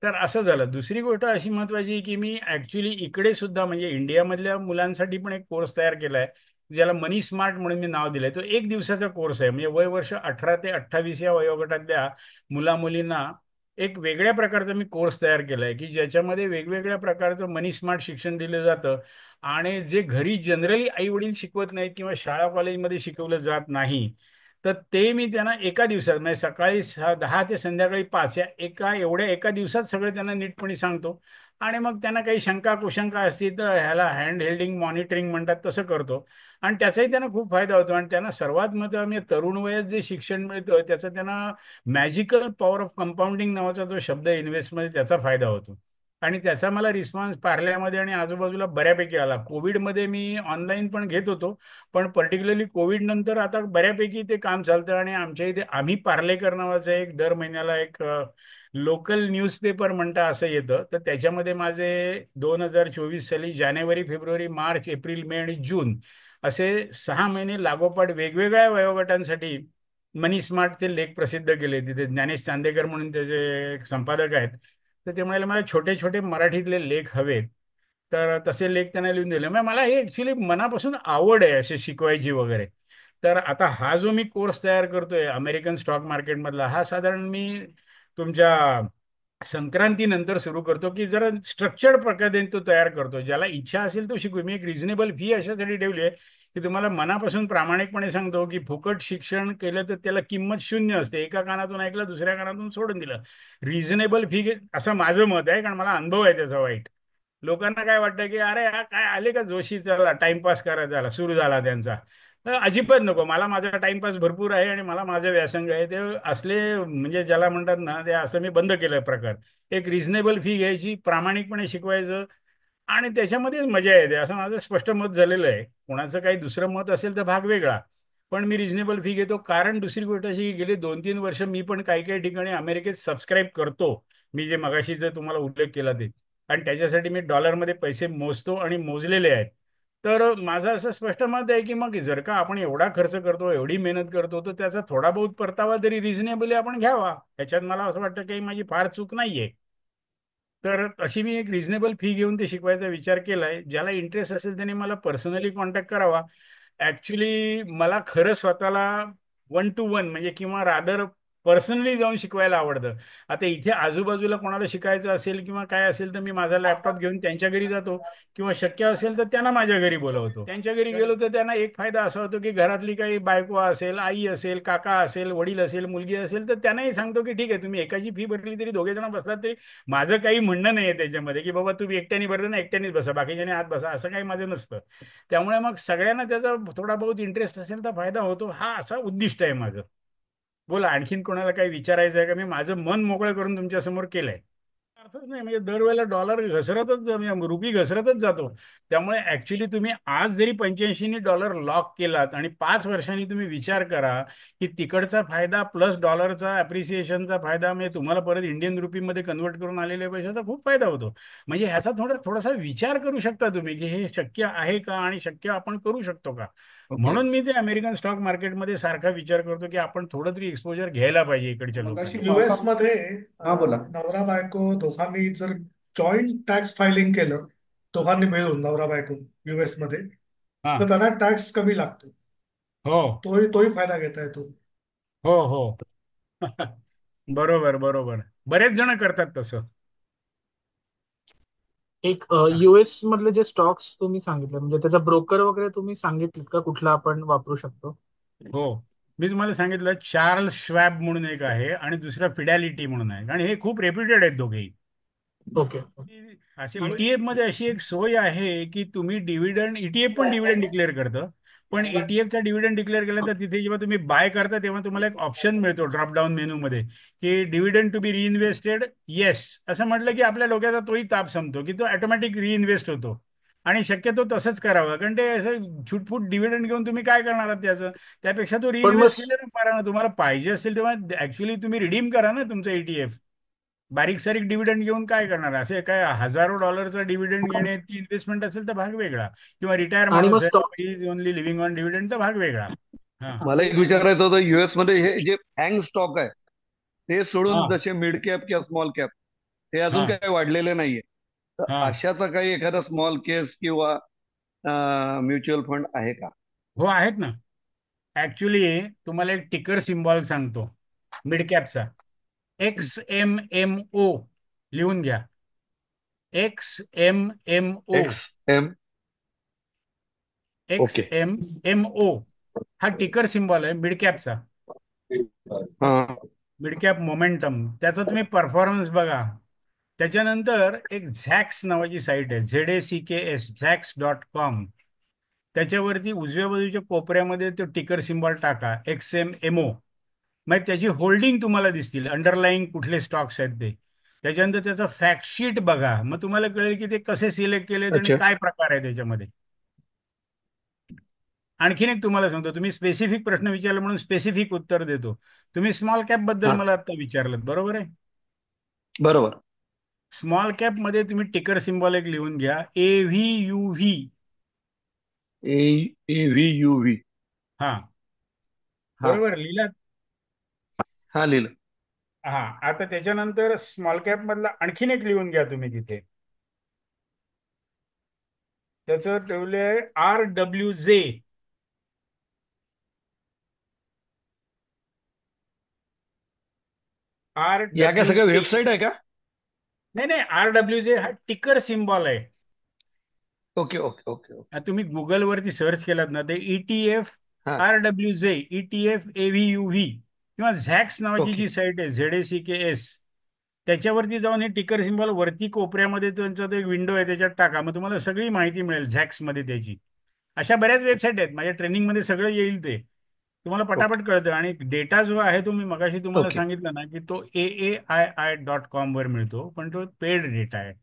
तर असं झालं. दुसरी गोष्ट अशी महत्वाची की मी ऍक्च्युली इकडे सुद्धा म्हणजे इंडियामधल्या मुलांसाठी पण एक कोर्स तयार केलाय, ज्याला मनी स्मार्ट म्हणून मी नाव दिलंय. तो एक दिवसाचा कोर्स आहे. म्हणजे वय वर्ष 18 ते 28 या वयोगटातल्या मुला मुलींना एक वेगळ्या प्रकारचा मी कोर्स तयार केलाय, की ज्याच्यामध्ये वेगवेगळ्या प्रकारचं मनी स्मार्ट शिक्षण दिलं जातं आणि जे घरी जनरली आई वडील शिकवत नाहीत किंवा शाळा कॉलेजमध्ये शिकवलं जात नाही, तर ते मी त्यांना एका दिवसात म्हणजे सकाळी 10 ते संध्याकाळी 5 या एका दिवसात सगळं त्यांना नीटपणे सांगतो. आणि मग त्यांना काही शंका कुशंका असतील तर ह्याला हँड हेल्डिंग मॉनिटरिंग म्हणतात तसं करतो. आणि त्याचाही त्यांना खूप फायदा होतो. आणि त्यांना सर्वात महत्त्वाचं म्हणजे तरुण वयात जे शिक्षण मिळतं त्याचा त्यांना मॅजिकल पॉवर ऑफ कंपाऊंडिंग नावाचा जो शब्द इन्व्हेस्टमध्ये त्याचा फायदा होतो. आणि त्याचा मला रिस्पॉन्स पार्ल्यामध्ये आणि आजूबाजूला बऱ्यापैकी आला. कोविडमध्ये मी ऑनलाईन पण घेत होतो, पण पर्टिक्युलरली कोविड नंतर आता बऱ्यापैकी ते काम चालतं. आणि आमच्या इथे आम्ही पार्लेकर नावाचं एक दर महिन्याला एक लोकल न्यूजपेपर म्हणता असं येतं, तर त्याच्यामध्ये माझे 2024 साली जानेवारी फेब्रुवारी मार्च एप्रिल मे आणि जून असे 6 महिने लागोपाठ वेगवेगळ्या वयोगटांसाठी मनी स्मार्टचे लेख प्रसिद्ध केले. तिथे ज्ञानेश चांदेकर म्हणून त्याचे एक संपादक आहेत. तर ते म्हणाले मला छोटे छोटे मराठीतले लेख हवेत. तर तसे लेख त्यांना लिहून दिले. मग मला हे ऍक्च्युली मनापासून आवड आहे असे शिकवायची वगैरे. तर आता हा जो मी कोर्स तयार करतोय अमेरिकन स्टॉक मार्केटमधला, हा साधारण मी तुमच्या संक्रांतीनंतर सुरू करतो, की जरा स्ट्रक्चर्ड प्रकारे तो तयार करतो. ज्याला इच्छा असेल तो शिकू. मी एक रिझनेबल फी अशासाठी ठेवली आहे की तुम्हाला मनापासून प्रामाणिकपणे सांगतो की फुकट शिक्षण केलं तर त्याला किंमत शून्य असते. एका कानातून ऐकलं दुसऱ्या कानातून सोडून दिलं. रिझनेबल फी असं माझं मत आहे, कारण मला अनुभव आहे त्याचा वाईट. लोकांना काय वाटतं की अरे हा काय आले का जोशी, चला टाइमपास करायचा झाला सुरू झाला त्यांचा. तर अजिबात नको. मला माझा टाइमपास भरपूर आहे आणि मला माझे व्यासंग आहे ते असले म्हणजे ज्याला म्हणतात ना ते असं मी बंद केलं प्रकार. एक रिझनेबल फी घ्यायची, प्रामाणिकपणे शिकवायचं आणि त्याच्यामध्येच मजा येते असं माझं स्पष्ट मत झालेलं आहे. कोणाचं काही दुसरं मत असेल तर भाग वेगळा. पण मी रिझनेबल फी घेतो. कारण दुसरी गोष्ट अशी की गेली 2-3 वर्ष मी पण काही काही ठिकाणी अमेरिकेत सबस्क्राईब करतो. मी जे मगाशी जर तुम्हाला उल्लेख केला ते. आणि त्याच्यासाठी मी डॉलरमध्ये पैसे मोजतो आणि मोजलेले आहेत. तर माझं असं स्पष्ट मत आहे की मग जर का आपण एवढा खर्च करतो एवढी मेहनत करतो तर त्याचा थोडा बहुत परतावा तरी रिझनेबली आपण घ्यावा. ह्याच्यात मला असं वाटतं की माझी फार चूक नाहीये. तर अशी मी एक रिझनेबल फी घेऊन ते शिकवायचा विचार केलाय. ज्याला इंटरेस्ट असेल त्याने मला पर्सनली कॉन्टॅक्ट करावा. ऍक्च्युली मला खरं स्वतःला 1-to-1 म्हणजे किंवा रादर पर्सनली जाऊन शिकवायला आवडतं. आता इथे आजूबाजूला कोणाला शिकायचं असेल किंवा काय असेल तर मी माझा लॅपटॉप घेऊन त्यांच्या घरी जातो. किंवा शक्य असेल तर त्यांना माझ्या घरी बोलवतो. त्यांच्या घरी गेलो तर त्यांना एक फायदा असा होतो की घरातली काही बायको असेल, आई असेल, काका असेल, वडील असेल, मुलगी असेल तर त्यांनाही सांगतो की ठीक आहे तुम्ही एकाची फी भरली तरी दोघे जण बसलात तरी माझं काही म्हणणं नाही आहे त्याच्यामध्ये की बाबा तुम्ही एकट्याने भरलं ना एकट्यानेच बसा बाकीच्याने आत बसा असं काही माझं नसतं. त्यामुळे मग सगळ्यांना त्याचा थोडा बहुत इंटरेस्ट असेल तर फायदा होतो. हा असा उद्दिष्ट आहे माझं. बोला आणखीन कोणाला काही विचारायचं आहे का? मी माझं मन मोकळं करून तुमच्या समोर केलंय. अर्थच नाही म्हणजे दरवेळेला डॉलर घसरतच म्हणजे रुपी घसरतच जातो. त्यामुळे ऍक्च्युली तुम्ही आज जरी 85 डॉलर लॉक केलात आणि 5 वर्षांनी तुम्ही विचार करा की तिकडचा फायदा प्लस डॉलरचा अप्रिसिएशनचा फायदा म्हणजे तुम्हाला परत इंडियन रुपीमध्ये कन्वर्ट करून आलेल्या पैशाचा खूप फायदा होतो. म्हणजे ह्याचा थोडासा विचार करू शकता तुम्ही की हे शक्य आहे का आणि शक्य आपण करू शकतो का. ओके. म्हणून मी ते अमेरिकन स्टॉक मार्केटमध्ये सारखा विचार करतो की आपण थोडं तरी एक्सपोजर घ्यायला पाहिजे इकडच्या मगाशी लोकांनी. युएस मध्ये हा बोला. नवरा बायको दोघांनी जर जॉईंट टॅक्स फायलिंग केलं, दोघांनी मिळून नवरा बायको युएस मध्ये, हा. तर त्यांना टॅक्स कमी लागतो. हो तोही फायदा घेता येतो. हो हो. बरोबर बरोबर. बरेच जण करतात तसं. एक युएस मधले जे स्टॉक्स तुम्ही सांगितले म्हणजे त्याचा ब्रोकर वगैरे तुम्ही सांगितलेत का कुठला आपण वापरू शकतो? हो. मी तुम्हाला सांगितलं चार्ल्स श्वॅब म्हणून एक आहे आणि दुसरा फिडॅलिटी म्हणून आहे आणि हे खूप रेप्युटेड आहेत दोघेही. ओके. असे ईटीएफ मध्ये अशी एक सोय आहे की तुम्ही डिव्हिडंड ईटीएफ पण डिव्हिडंड डिक्लेअर करतं. पण ईटीएफचा डिव्हिडंड डिक्लेअर केला तर तिथे जेव्हा तुम्ही बाय करता तेव्हा तुम्हाला एक ऑप्शन मिळतो ड्रॉप डाऊन मेनूमध्ये की डिव्हिडंड टू बी रिइन्व्हेस्टेड येस असं म्हटलं की आपल्या डोक्याचा तोही ताप संपतो की तो ऑटोमॅटिक रिइन्व्हेस्ट होतो. आणि शक्यतो तसंच करावं कारण ते असं छुटफूट डिव्हिडंड घेऊन तुम्ही काय करणार आहात त्याचं. त्यापेक्षा तो पण मग रिइन्व्हेस्ट केलेला बरा ना. तुम्हाला पाहिजे असेल तेव्हा ऍक्च्युली तुम्ही रिडीम करा ना तुमचं ईटीएफ. बारीक सारीक डिव्हिडंड घेऊन काय करणार. असे काय हजारो डॉलरचा डिव्हिडंड घेण्याची इन्व्हेस्टमेंट असेल तर भाग वेगळा. किंवा रिटायर आणि मग माणूस स्टॉक आहे ओनली लिव्हिंग ऑन डिव्हिडंड तर भाग वेगळा. हा मला एक विचारायचं होतं, युएस मध्ये हे जे फँग स्टॉक आहे ते हा सोडून जसे मिड कॅप किंवा स्मॉल कॅप ते हा अजून काही वाढलेले नाहीये. तर हा अशाचा काही एखादा स्मॉल केस किंवा म्युच्युअल फंड आहे का? हो, आहेत ना. ऍक्च्युली तुम्हाला एक टिकर सिम्बॉल सांगतो मिड कॅपचा. XMMO लिहून घ्या. XMMO. XM. ओके. XMMO हा टिकर सिम्बॉल आहे मिड कॅपचा. हा. मिड कॅप मोमेंटम, त्याचा तुम्ही परफॉर्मन्स बघा. त्याच्यानंतर एक झॅक्स नावाची साईट आहे, ZACKS, झॅक्स.com. त्याच्यावरती उजव्या बाजूच्या कोपऱ्यामध्ये तो टिकर सिम्बॉल टाका, XMMO. मग त्याची होल्डिंग तुम्हाला दिसतील, अंडरलाईंग कुठले स्टॉक्स आहेत ते. त्याच्यानंतर त्याचं फॅक्टशीट बघा, मग तुम्हाला कळेल की ते कसे सिलेक्ट केलेत आणि अच्छा. काय प्रकार आहे त्याच्यामध्ये. आणखीन एक तुम्हाला सांगतो, तुम्ही स्पेसिफिक प्रश्न विचारला म्हणून स्पेसिफिक उत्तर देतो. तुम्ही स्मॉल कॅप बद्दल हा. मला आता विचारलं, बरोबर आहे? बरोबर. स्मॉल कॅप मध्ये तुम्ही टिकर सिम्बॉल एक लिहून घ्या, AVUV. AVUV. हा, हा. बरोबर लिहिलात? हा, लिहिलं. हा, आता त्याच्यानंतर स्मॉल कॅप मधला आणखीन एक लिहून घ्या तुम्ही तिथे. त्याचं ठेवले RWJ. या काय सगळ्या RWJ. वेबसाईट आहे का? नाही नाही, RWJ हा टिकर सिम्बॉल आहे. Okay okay okay okay. तुम्ही गुगलवरती सर्च केलात ना, ते ETF हा. RWJ, ETF AVUV किंवा झॅक्स नावाची ओके जी साईट आहे, ZACKS, त्याच्यावरती जाऊन हे टिकर सिम्बॉल वरती कोपऱ्यामध्ये त्यांचा तो एक विंडो आहे, त्याच्यात टाका, मग तुम्हाला सगळी माहिती मिळेल झॅक्समध्ये त्याची. अशा बऱ्याच वेबसाईट आहेत, माझ्या ट्रेनिंगमध्ये सगळं येईल ते, तुम्हाला ओके पटापट कळतं. आणि डेटा जो आहे तो मी मगाशी तुम्हाला ओके सांगितलं ना, की तो AAII.com वर मिळतो, पण तो पेड डेटा आहे.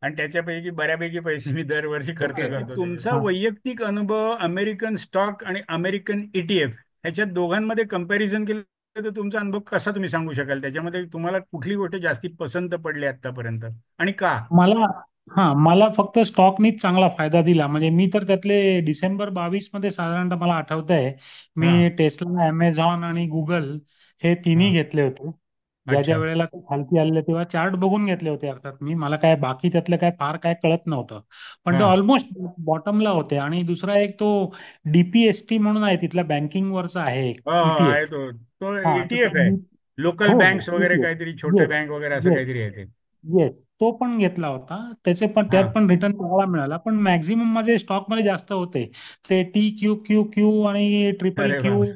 आणि त्याच्यापैकी बऱ्यापैकी पैसे मी दरवर्षी खर्च ओके. करतो. तुमचा हा वैयक्तिक अनुभव अमेरिकन स्टॉक आणि अमेरिकन ETF ह्याच्या दोघांमध्ये कंपॅरिझन केलं तर तुमचा अनुभव कसा तुम्ही सांगू शकाल? त्याच्यामध्ये तुम्हाला कुठली गोष्ट जास्ती पसंत पडली आतापर्यंत आणि का? मला मला फक्त स्टॉकनीच चांगला फायदा दिला. म्हणजे मी तर त्यातले डिसेंबर 22 मध्ये साधारणतः मला आठवत आहे, हा मी टेस्ला, अमेझॉन आणि गुगल हे तिन्ही हा. घेतले होते. ज्या ज्या अच्छा. वेळेला ते खालती आलेले तेव्हा चार्ट बघून घेतले होते अर्थात मी. मला काय बाकी त्यातलं काय फार काय कळत नव्हतं, पण ते हा ऑलमोस्ट बॉटमला होते. आणि दुसरा एक तो DPST म्हणून आहे, तिथला बँकिंग वरचा आहे एक हो हो, आहे ETF. तो तो हा तर ETF आहे. तो लोकल हो बँक्स हो वगैरे ETF. काहीतरी, छोटे येस बँक वगैरे असं येस काहीतरी आहे ते. येस, तो पण घेतला होता. हा. त्यात पण रिटर्न चांगला मिळाला. पण मॅक्झिमम माझे स्टॉक मध्ये जास्त होते ते TQQQ आणि ट्रिपल अरे क्यू बाबा.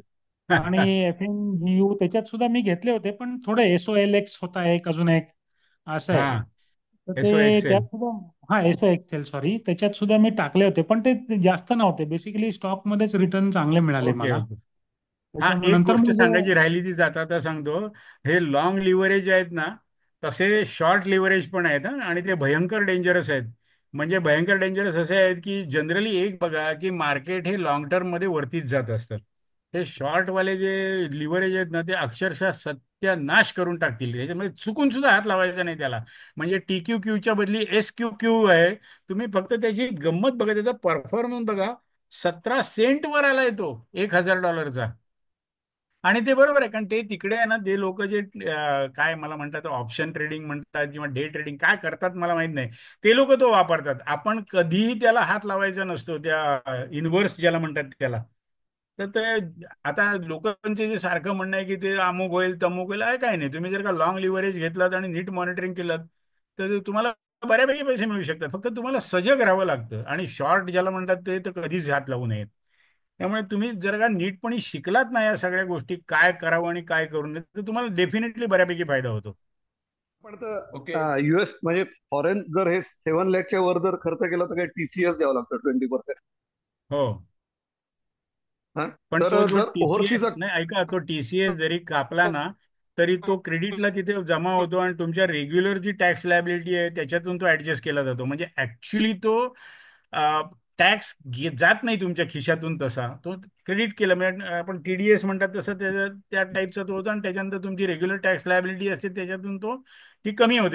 आणि FNGU. त्याच्यात सुद्धा मी घेतले होते, पण थोडे SOLX होता एक, अजून एक असं हा, आहे. तर एसओ ते त्यात एक्सेल. सुद्धा, हा SOXL सॉरी, त्याच्यात सुद्धा मी टाकले होते, पण ते जास्त नव्हते. बेसिकली स्टॉक मध्येच रिटर्न चांगले मिळाले ओके मला. ओके. हा, त्याच्यामुळे एक नंतर गोष्ट मग सांगायची राहिली ती जाता आता सांगतो. हे लॉंग लिव्हरेज आहेत ना, तसे शॉर्ट लिव्हरेज पण आहेत हा, आणि ते भयंकर डेंजरस आहेत. म्हणजे भयंकर डेंजरस असे आहेत की जनरली एक बघा की मार्केट हे लॉंग टर्म मध्ये वरतीच जात असतात. हे शॉर्टवाले जे लिव्हरेज आहेत ना, ते अक्षरशः सत्यानाश करून टाकतील. त्याच्यामध्ये चुकून सुद्धा हात लावायचा नाही त्याला. म्हणजे TQQच्या बदली SQQ आहे. तुम्ही फक्त त्याची गंमत बघा, त्याचा परफॉर्मन्स बघा. 17 सेंट वर आलाय तो $1,000. आणि ते बरोबर आहे, कारण ते तिकडे आहे ना, ते लोक जे काय मला म्हणतात ऑप्शन ट्रेडिंग म्हणतात किंवा डे ट्रेडिंग काय करतात मला माहित नाही, ते लोक तो वापरतात. आपण कधीही त्याला हात लावायचा नसतो, त्या इन्व्हर्स ज्याला म्हणतात त्याला. तर ते आता लोकांचे जे सारखं म्हणणं आहे की ते अमुक होईल तमुक होईल, आहे काय नाही. तुम्ही जर का लॉंग लिव्हरेज घेतलात आणि नीट मॉनिटरिंग केलं तर तुम्हाला बऱ्यापैकी पैसे मिळू शकतात. फक्त तुम्हाला सजग राहावं लागतं, आणि शॉर्ट ज्याला म्हणतात ते तर कधीच हात लावू नयेत. त्यामुळे तुम्ही जर का नीटपणे शिकलात ना या सगळ्या गोष्टी, काय करावं आणि काय करू नये, तर तुम्हाला डेफिनेटली बऱ्यापैकी फायदा होतो. पण ओके. US म्हणजे फॉरेन जर हे 7 लाखच्या वर जर खर्च केला तर काही TCS द्यावं लागतं 20%. हो, हा. पण तर तो जो जर TCS ओव्हरसीचा. नाही, ऐका, तो TCS जरी कापला ना, तरी तो क्रेडिटला तिथे जमा होतो, आणि तुमच्या रेग्युलर जी टॅक्स लायबिलिटी आहे त्याच्यातून तो ऍडजस्ट केला जातो. म्हणजे ऍक्च्युली तो टॅक्स जात नाही तुमच्या खिशातून, तसा तो क्रेडिट केला म्हणजे आपण TDS म्हणतात तसं त्या टाईपचा तो होतो, आणि त्याच्यानंतर तुमची रेग्युलर टॅक्स लायबिलिटी असते त्याच्यातून तो ती कमी होते.